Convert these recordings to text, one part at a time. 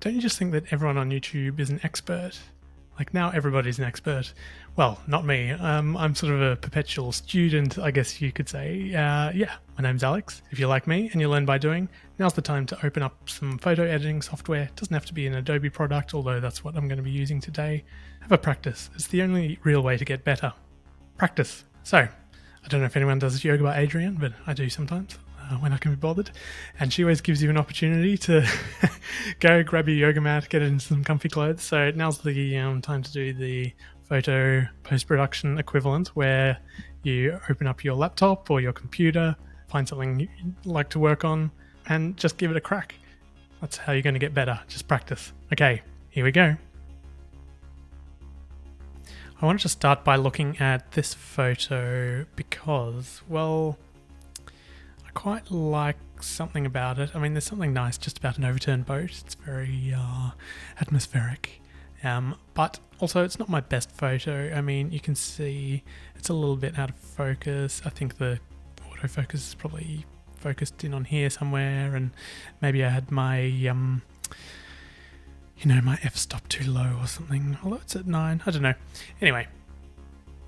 don't you just think that everyone on YouTube is an expert? Like now everybody's an expert. Well, not me. I'm sort of a perpetual student, I guess you could say. Yeah, my name's Alex. If you like me and you learn by doing, now's the time to open up some photo editing software. It doesn't have to be an Adobe product, although that's what I'm going to be using today. Have a practice. It's the only real way to get better. Practice. So, I don't know if anyone does yoga by Adrienne, but I do sometimes when I can be bothered. And she always gives you an opportunity to go grab your yoga mat, get in some comfy clothes. So now's the time to do the photo post-production equivalent, where you open up your laptop or your computer, find something you like to work on, and just give it a crack. That's how you're going to get better. Just practice. Okay, here we go. I wanted to start by looking at this photo because, well, I quite like something about it. I mean, there's something nice just about an overturned boat. It's very atmospheric. But also, it's not my best photo. I mean, you can see it's a little bit out of focus. I think the autofocus is probably focused in on here somewhere, and maybe I had my my f-stop too low or something, although it's at 9, I don't know. Anyway,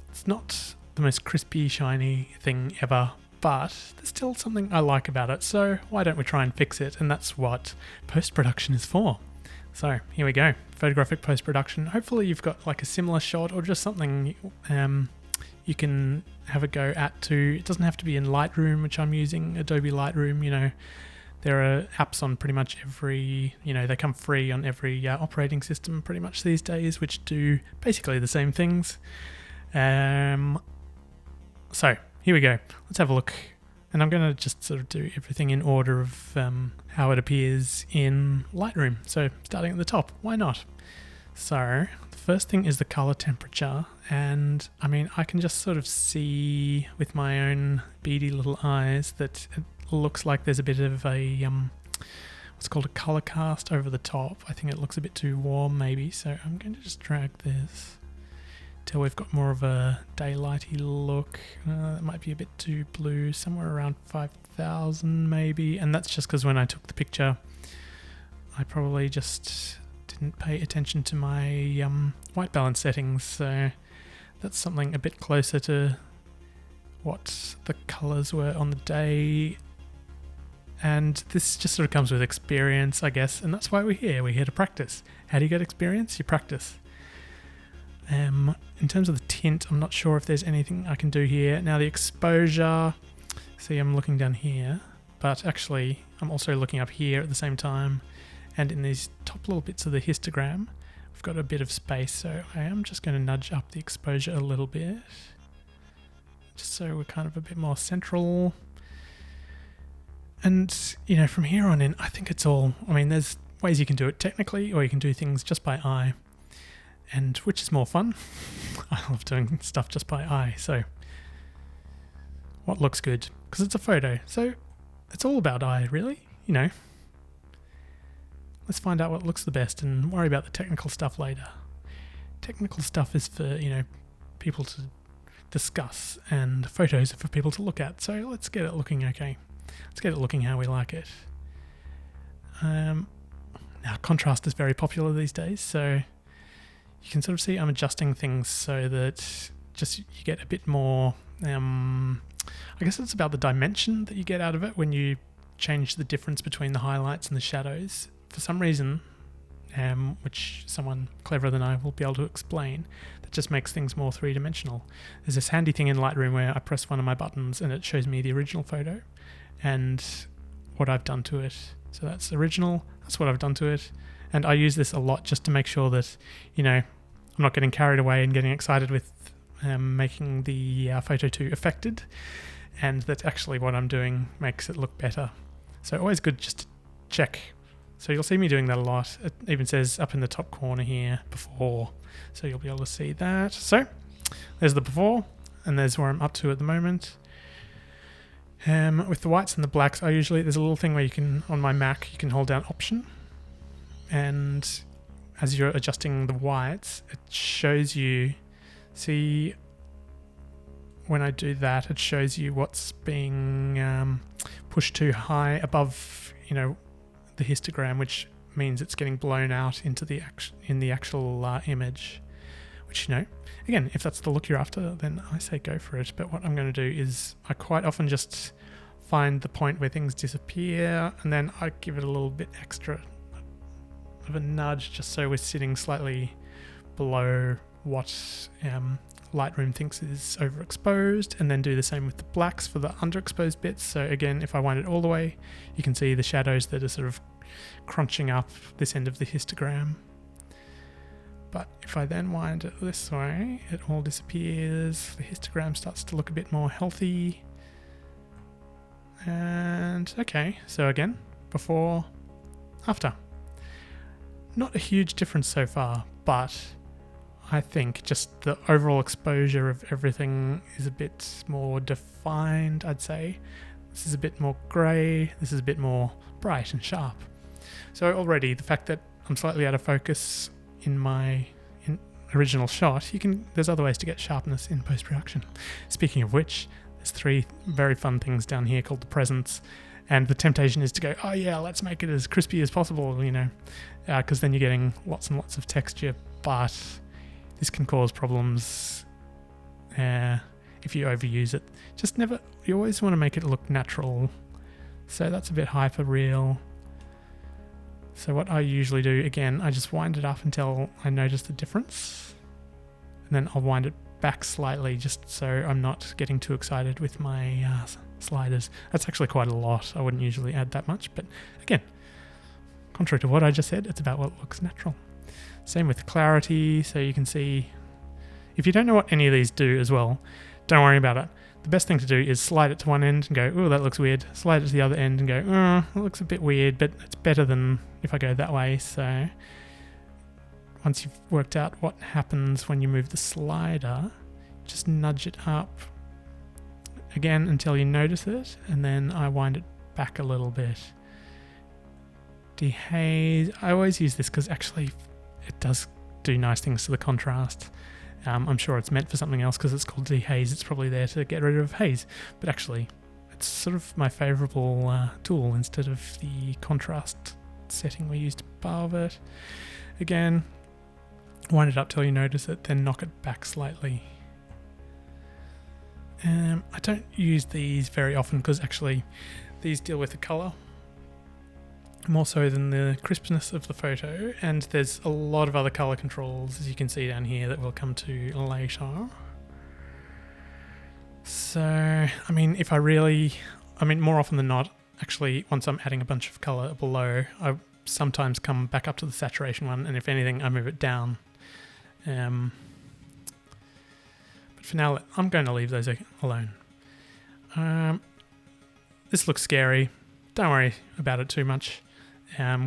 it's not the most crispy, shiny thing ever, but there's still something I like about it, so why don't we try and fix it? And that's what post-production is for. So here we go, photographic post-production. Hopefully you've got like a similar shot or just something you can have a go at too. It doesn't have to be in Lightroom, which I'm using, Adobe Lightroom, There are apps on pretty much every, they come free on every operating system pretty much these days, which do basically the same things. So here we go. Let's have a look. And I'm going to just sort of do everything in order of how it appears in Lightroom. So starting at the top, why not? So the first thing is the color temperature. And I mean, I can just sort of see with my own beady little eyes that it looks like there's a bit of a what's called a color cast over the top. I think it looks a bit too warm maybe, so I'm going to just drag this till we've got more of a daylighty look. That might be a bit too blue, somewhere around 5,000 maybe, and that's just because when I took the picture I probably just didn't pay attention to my white balance settings, so that's something a bit closer to what the colors were on the day. And this just sort of comes with experience, I guess, and that's why we're here. We're here to practice. How do you get experience? You practice. In terms of the tint, I'm not sure if there's anything I can do here. Now the exposure, see I'm looking down here, but actually I'm also looking up here at the same time. And in these top little bits of the histogram, we've got a bit of space, so I am just going to nudge up the exposure a little bit, just so we're kind of a bit more central. And, from here on in, I think it's all, there's ways you can do it technically, or you can do things just by eye, and which is more fun. I love doing stuff just by eye, so what looks good? Because it's a photo, so it's all about eye, really, Let's find out what looks the best and worry about the technical stuff later. Technical stuff is for, people to discuss, and photos are for people to look at, so let's get it looking okay. Let's get it looking how we like it. Now, contrast is very popular these days, so you can sort of see I'm adjusting things so that just you get a bit more, I guess it's about the dimension that you get out of it when you change the difference between the highlights and the shadows. For some reason, which someone cleverer than I will be able to explain, that just makes things more three-dimensional. There's this handy thing in Lightroom where I press one of my buttons and it shows me the original photo and what I've done to it. So that's original, that's what I've done to it. And I use this a lot just to make sure that, I'm not getting carried away and getting excited with making the photo too affected, and that actually what I'm doing makes it look better. So always good just to check. So you'll see me doing that a lot. It even says up in the top corner here, before. So you'll be able to see that. So there's the before, and there's where I'm up to at the moment. With the whites and the blacks, there's a little thing where you can, on my Mac, you can hold down Option. And as you're adjusting the whites, it shows you, see, when I do that, it shows you what's being pushed too high above, the histogram, which means it's getting blown out into the actual image, which, again, if that's the look you're after, then I say go for it. But what I'm going to do is I quite often just find the point where things disappear, and then I give it a little bit extra of a nudge, just so we're sitting slightly below what Lightroom thinks is overexposed, and then do the same with the blacks for the underexposed bits. So again, if I wind it all the way, you can see the shadows that are sort of crunching up this end of the histogram. But if I then wind it this way, it all disappears. The histogram starts to look a bit more healthy. And okay, so again, before, after. Not a huge difference so far, but I think just the overall exposure of everything is a bit more defined, I'd say. This is a bit more grey, this is a bit more bright and sharp. So already the fact that I'm slightly out of focus in my original shot, there's other ways to get sharpness in post-production. Speaking of which, there's 3 very fun things down here called the presents, and the temptation is to go, oh yeah, let's make it as crispy as possible, because then you're getting lots and lots of texture, but this can cause problems if you overuse it. You always want to make it look natural, so that's a bit hyper-real. So what I usually do, again, I just wind it up until I notice the difference, and then I'll wind it back slightly just so I'm not getting too excited with my sliders. That's actually quite a lot. I wouldn't usually add that much, but again, contrary to what I just said, it's about what looks natural. Same with clarity, so you can see, if you don't know what any of these do as well, don't worry about it. The best thing to do is slide it to one end and go, oh, that looks weird. Slide it to the other end and go, oh, it looks a bit weird, but it's better than if I go that way. So once you've worked out what happens when you move the slider, just nudge it up again until you notice it, and then I wind it back a little bit. Dehaze, I always use this because actually it does do nice things to the contrast. I'm sure it's meant for something else because it's called dehaze. It's probably there to get rid of haze, but actually it's sort of my favourable tool instead of the contrast setting we used above it. Again, wind it up till you notice it, then knock it back slightly. I don't use these very often because actually these deal with the colour more so than the crispness of the photo, and there's a lot of other colour controls, as you can see down here, that we'll come to later. So, more often than not, actually, once I'm adding a bunch of colour below, I sometimes come back up to the saturation one, and if anything, I move it down. But for now, I'm going to leave those alone. This looks scary. Don't worry about it too much.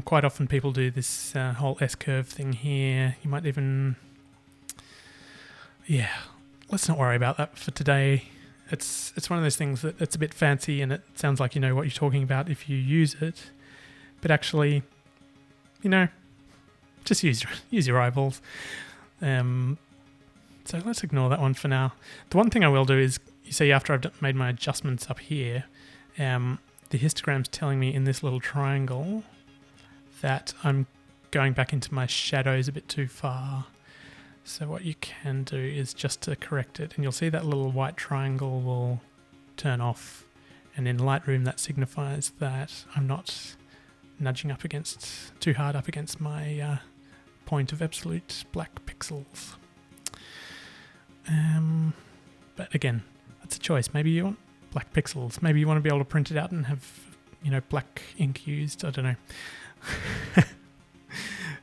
Quite often people do this whole S-curve thing here. You might even... Yeah, let's not worry about that for today. It's one of those things that it's a bit fancy and it sounds like you know what you're talking about if you use it. But actually, just use your eyeballs. So let's ignore that one for now. The one thing I will do is, you see after I've made my adjustments up here, the histogram's telling me in this little triangle that I'm going back into my shadows a bit too far. So what you can do is just to correct it, and you'll see that little white triangle will turn off, and in Lightroom that signifies that I'm not nudging too hard up against my point of absolute black pixels. But again, that's a choice. Maybe you want black pixels. Maybe you want to be able to print it out and have, black ink used. I don't know.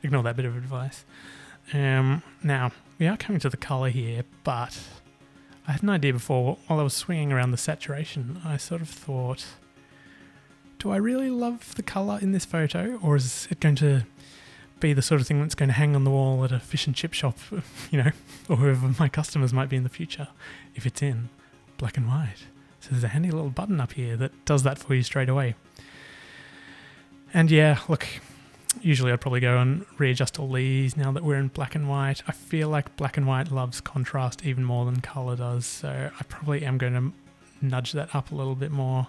Ignore that bit of advice. Now, we are coming to the colour here, but I had an idea before. While I was swinging around the saturation, I sort of thought, do I really love the colour in this photo, or is it going to be the sort of thing that's going to hang on the wall at a fish and chip shop, or whoever my customers might be in the future, if it's in black and white? So there's a handy little button up here that does that for you straight away. And yeah, look, usually I'd probably go and readjust all these now that we're in black and white. I feel like black and white loves contrast even more than colour does, so I probably am going to nudge that up a little bit more.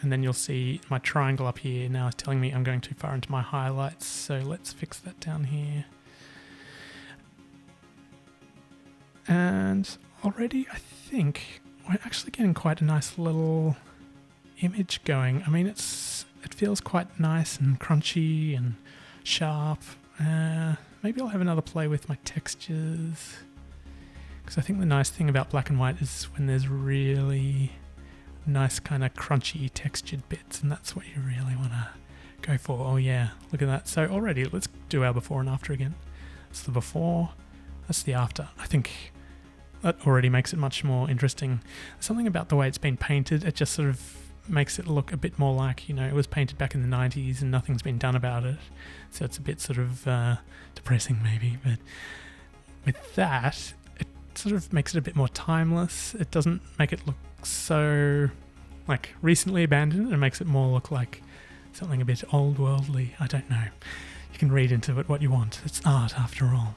and then you'll see my triangle up here now is telling me I'm going too far into my highlights. So let's fix that down here. And already I think we're actually getting quite a nice little image going. I mean, it feels quite nice and crunchy and sharp. Maybe I'll have another play with my textures, because I think the nice thing about black and white is when there's really nice kind of crunchy textured bits, and that's what you really want to go for. Oh yeah, look at that. So already, let's do our before and after again. That's the before, that's the after. I think that already makes it much more interesting. Something about the way it's been painted, it just sort of makes it look a bit more like, it was painted back in the 90s and nothing's been done about it. So it's a bit sort of depressing maybe, but with that, it sort of makes it a bit more timeless. It doesn't make it look so like recently abandoned. It makes it more look like something a bit old worldly. I don't know. You can read into it what you want. It's art after all.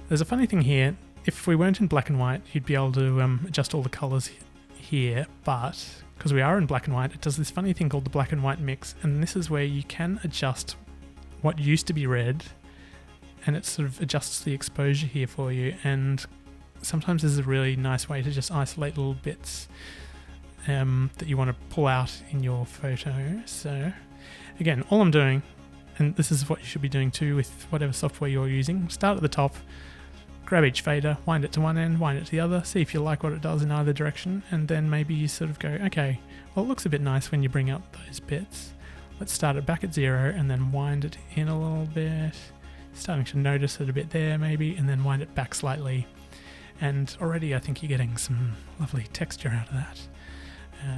There's a funny thing here. If we weren't in black and white, you'd be able to adjust all the colors here, but because we are in black and white, it does this funny thing called the black and white mix, and this is where you can adjust what used to be red, and it sort of adjusts the exposure here for you, and sometimes this is a really nice way to just isolate little bits that you want to pull out in your photo. So again, all I'm doing, and this is what you should be doing too with whatever software you're using, start at the top, grab each fader, wind it to one end, wind it to the other, see if you like what it does in either direction, and then maybe you sort of go, okay, well it looks a bit nice when you bring out those bits. Let's start it back at 0 and then wind it in a little bit, starting to notice it a bit there maybe, and then wind it back slightly. And already I think you're getting some lovely texture out of that.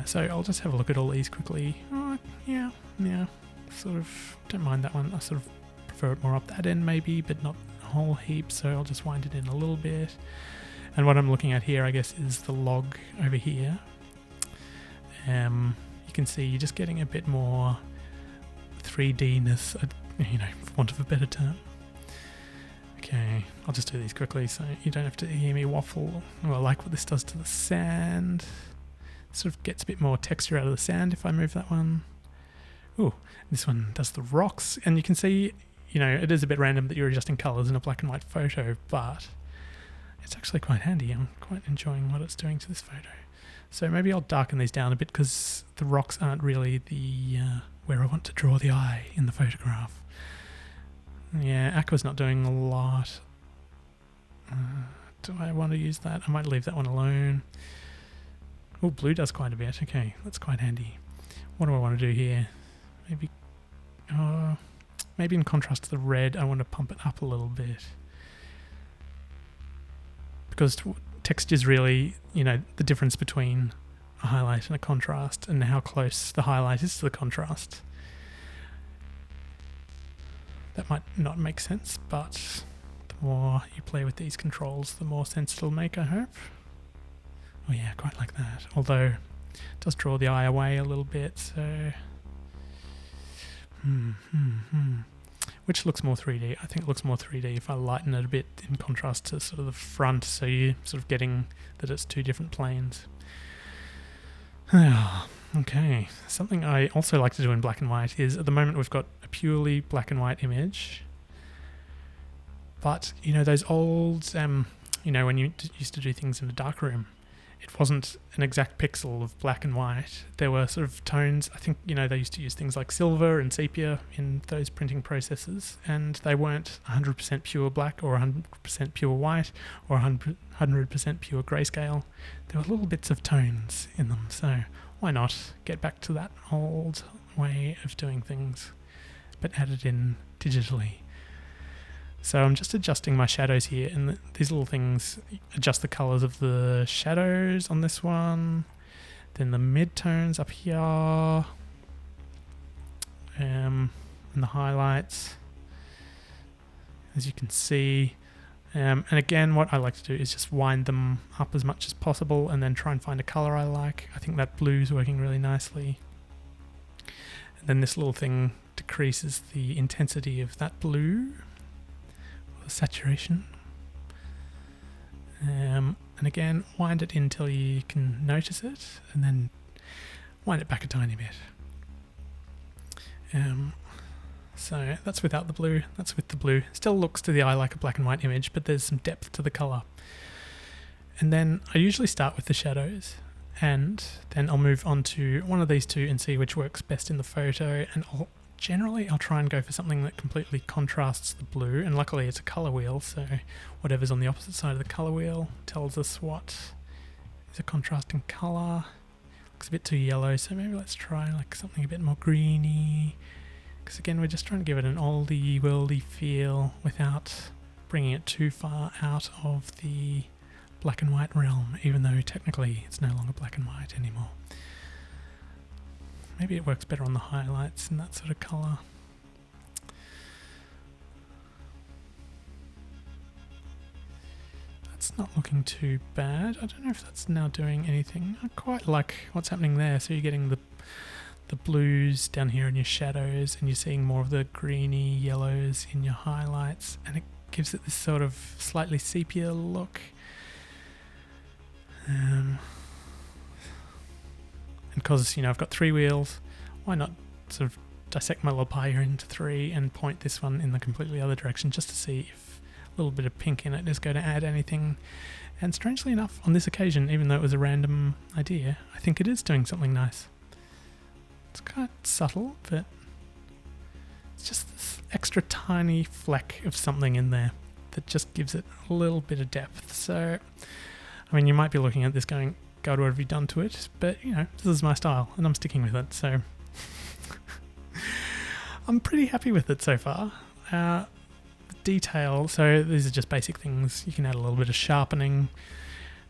So I'll just have a look at all these quickly. Oh, yeah, sort of don't mind that one. I sort of prefer it more up that end maybe, but not whole heap, so I'll just wind it in a little bit. And what I'm looking at here, I guess, is the log over here. You can see you're just getting a bit more 3D-ness, for want of a better term. Okay, I'll just do these quickly so you don't have to hear me waffle. Oh, I like what this does to the sand. Sort of gets a bit more texture out of the sand if I move that one. Ooh, this one does the rocks, and you can see it is a bit random that you're adjusting colours in a black and white photo, but it's actually quite handy. I'm quite enjoying what it's doing to this photo. So maybe I'll darken these down a bit because the rocks aren't really the where I want to draw the eye in the photograph. Yeah, Aqua's not doing a lot. Do I want to use that? I might leave that one alone. Oh, blue does quite a bit. Okay, that's quite handy. What do I want to do here? Maybe in contrast to the red, I want to pump it up a little bit. Because texture is really, the difference between a highlight and a contrast, and how close the highlight is to the contrast. That might not make sense, but the more you play with these controls, the more sense it'll make, I hope. Oh yeah, quite like that. Although, it does draw the eye away a little bit, so... Which looks more 3D? I think it looks more 3D if I lighten it a bit in contrast to sort of the front, so you're sort of getting that it's two different planes. Okay, something I also like to do in black and white is, at the moment we've got a purely black and white image, but those old, when you used to do things in a dark room, it wasn't an exact pixel of black and white. There were sort of tones. I think, they used to use things like silver and sepia in those printing processes, and they weren't 100% pure black or 100% pure white or 100% pure grayscale. There were little bits of tones in them, so why not get back to that old way of doing things, but add it in digitally. So I'm just adjusting my shadows here, and these little things adjust the colours of the shadows on this one, then the mid-tones up here, and the highlights, as you can see. And again, what I like to do is just wind them up as much as possible and then try and find a colour I like. I think that blue's working really nicely. And then this little thing decreases the intensity of that blue, saturation, and again wind it in until you can notice it, and then wind it back a tiny bit. So that's without the blue, that's with the blue. Still looks to the eye like a black and white image, but there's some depth to the colour. And then I usually start with the shadows, and then I'll move on to one of these two and see which works best in the photo, and Generally I'll try and go for something that completely contrasts the blue, and luckily it's a colour wheel, so whatever's on the opposite side of the colour wheel tells us what is a contrasting colour. Looks a bit too yellow, so maybe let's try like something a bit more greeny, because again we're just trying to give it an oldie worldy feel without bringing it too far out of the black and white realm, even though technically it's no longer black and white anymore. Maybe it works better on the highlights and that sort of colour. That's not looking too bad. I don't know if that's now doing anything. I quite like what's happening there. So you're getting the blues down here in your shadows, and you're seeing more of the greeny yellows in your highlights, and it gives it this sort of slightly sepia look. And because, I've got 3 wheels, why not sort of dissect my little pie here into 3 and point this one in the completely other direction just to see if a little bit of pink in it is going to add anything. And strangely enough, on this occasion, even though it was a random idea, I think it is doing something nice. It's quite subtle, but it's just this extra tiny fleck of something in there that just gives it a little bit of depth. So, you might be looking at this going, God, what have you done to it? But, this is my style, and I'm sticking with it, so I'm pretty happy with it so far. The detail, so these are just basic things. You can add a little bit of sharpening,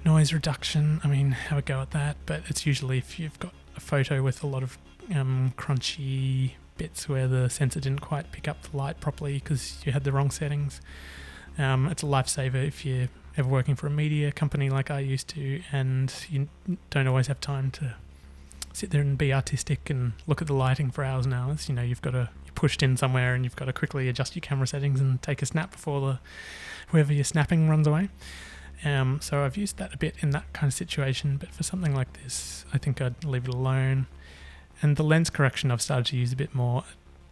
noise reduction, have a go at that, but it's usually if you've got a photo with a lot of crunchy bits where the sensor didn't quite pick up the light properly because you had the wrong settings. It's a lifesaver if you're ever working for a media company like I used to, and you don't always have time to sit there and be artistic and look at the lighting for hours and hours. You're pushed in somewhere and you've got to quickly adjust your camera settings and take a snap before whoever you're snapping runs away. So I've used that a bit in that kind of situation, but for something like this, I think I'd leave it alone. And the lens correction I've started to use a bit more.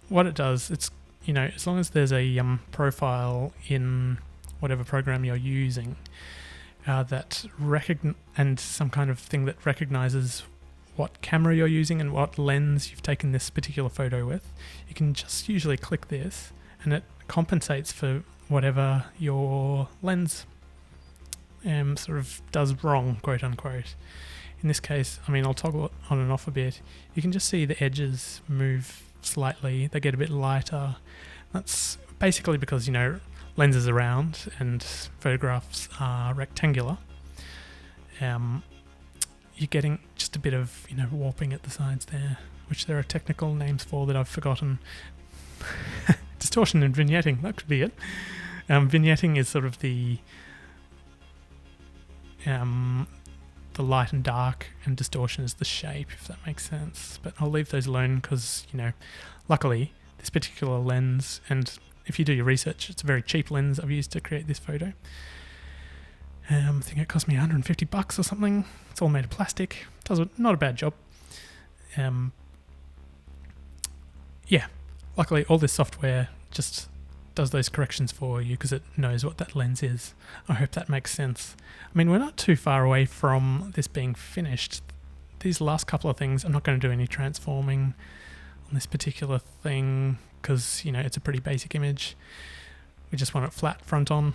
What it does, it's, as long as there's a profile in whatever program you're using, and some kind of thing that recognizes what camera you're using and what lens you've taken this particular photo with, you can just usually click this and it compensates for whatever your lens sort of does wrong, quote unquote. In this case, I'll toggle it on and off a bit. You can just see the edges move slightly. They get a bit lighter. That's basically because, lenses are round and photographs are rectangular. You're getting just a bit of, warping at the sides there, which there are technical names for that I've forgotten. Distortion and vignetting, that could be it. Vignetting is sort of the light and dark, and distortion is the shape, if that makes sense. But I'll leave those alone because, luckily, this particular lens, and if you do your research, it's a very cheap lens I've used to create this photo. I think it cost me $150 or something. It's all made of plastic. Does not a bad job. Luckily all this software just does those corrections for you because it knows what that lens is. I hope that makes sense. We're not too far away from this being finished. These last couple of things, I'm not going to do any transforming on this particular thing because, it's a pretty basic image. We just want it flat front on.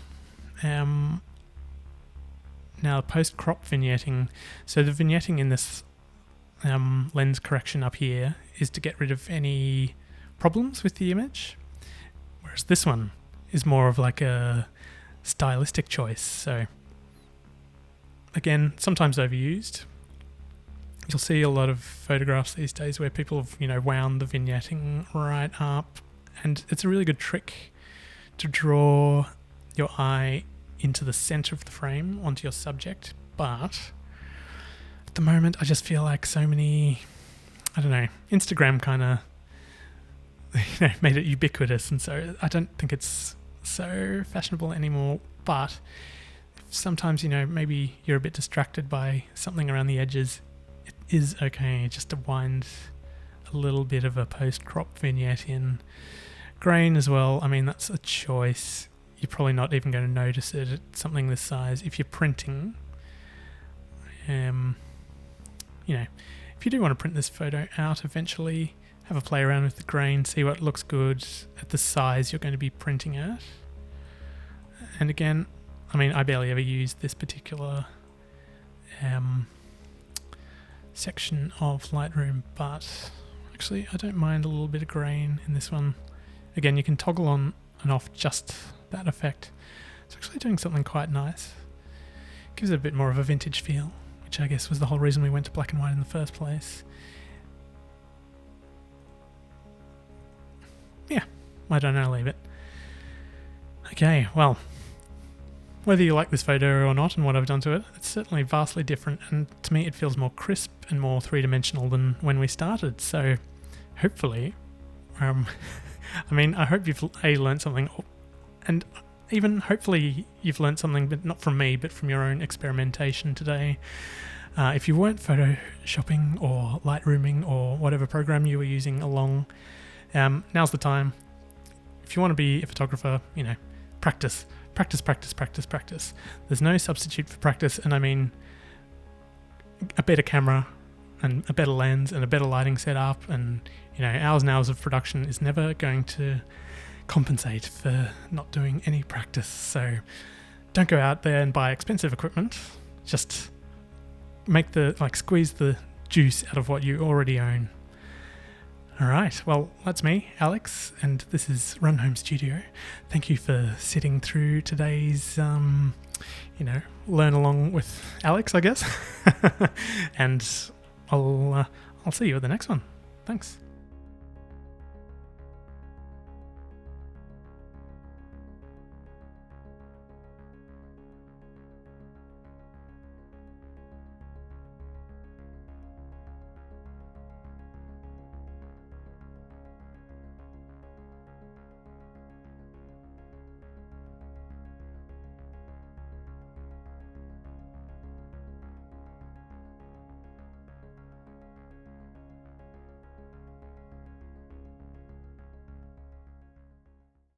Now, post-crop vignetting. So the vignetting in this lens correction up here is to get rid of any problems with the image, whereas this one is more of like a stylistic choice. So again, sometimes overused. You'll see a lot of photographs these days where people have, wound the vignetting right up, and it's a really good trick to draw your eye into the center of the frame onto your subject. But at the moment, I just feel like so many, Instagram kind of made it ubiquitous, and so I don't think it's so fashionable anymore. But sometimes, maybe you're a bit distracted by something around the edges. is okay just to wind a little bit of a post-crop vignette in. Grain as well, I mean, that's a choice. You're probably not even going to notice it at something this size. If you're printing, you know, if you do want to print this photo out eventually, have a play around with the grain, see what looks good at the size you're going to be printing at. And again, I mean, I barely ever use this particular section of Lightroom, but actually I don't mind a little bit of grain in this one. Again, you can toggle on and off just that effect. It's actually doing something quite nice. Gives it a bit more of a vintage feel, which I guess was the whole reason we went to black and white in the first place. Yeah, why don't I leave it? Okay, well, whether you like this photo or not and what I've done to it, it's certainly vastly different, and to me it feels more crisp and more three-dimensional than when we started. So hopefully, I mean, I hope you've learned something, and even hopefully you've learned something, but not from me, but from your own experimentation today. If you weren't photoshopping or lightrooming or whatever program you were using along, now's the time. If you want to be a photographer, you know, practice. There's no substitute for practice, and I mean a better camera and a better lens and a better lighting setup and, you know, hours and hours of production is never going to compensate for not doing any practice. So don't go out there and buy expensive equipment. Just squeeze the juice out of what you already own. All right, well, that's me, Alex, and this is Run Home Studio. Thank you for sitting through today's, learn along with Alex, I guess. And I'll see you at the next one. Thanks.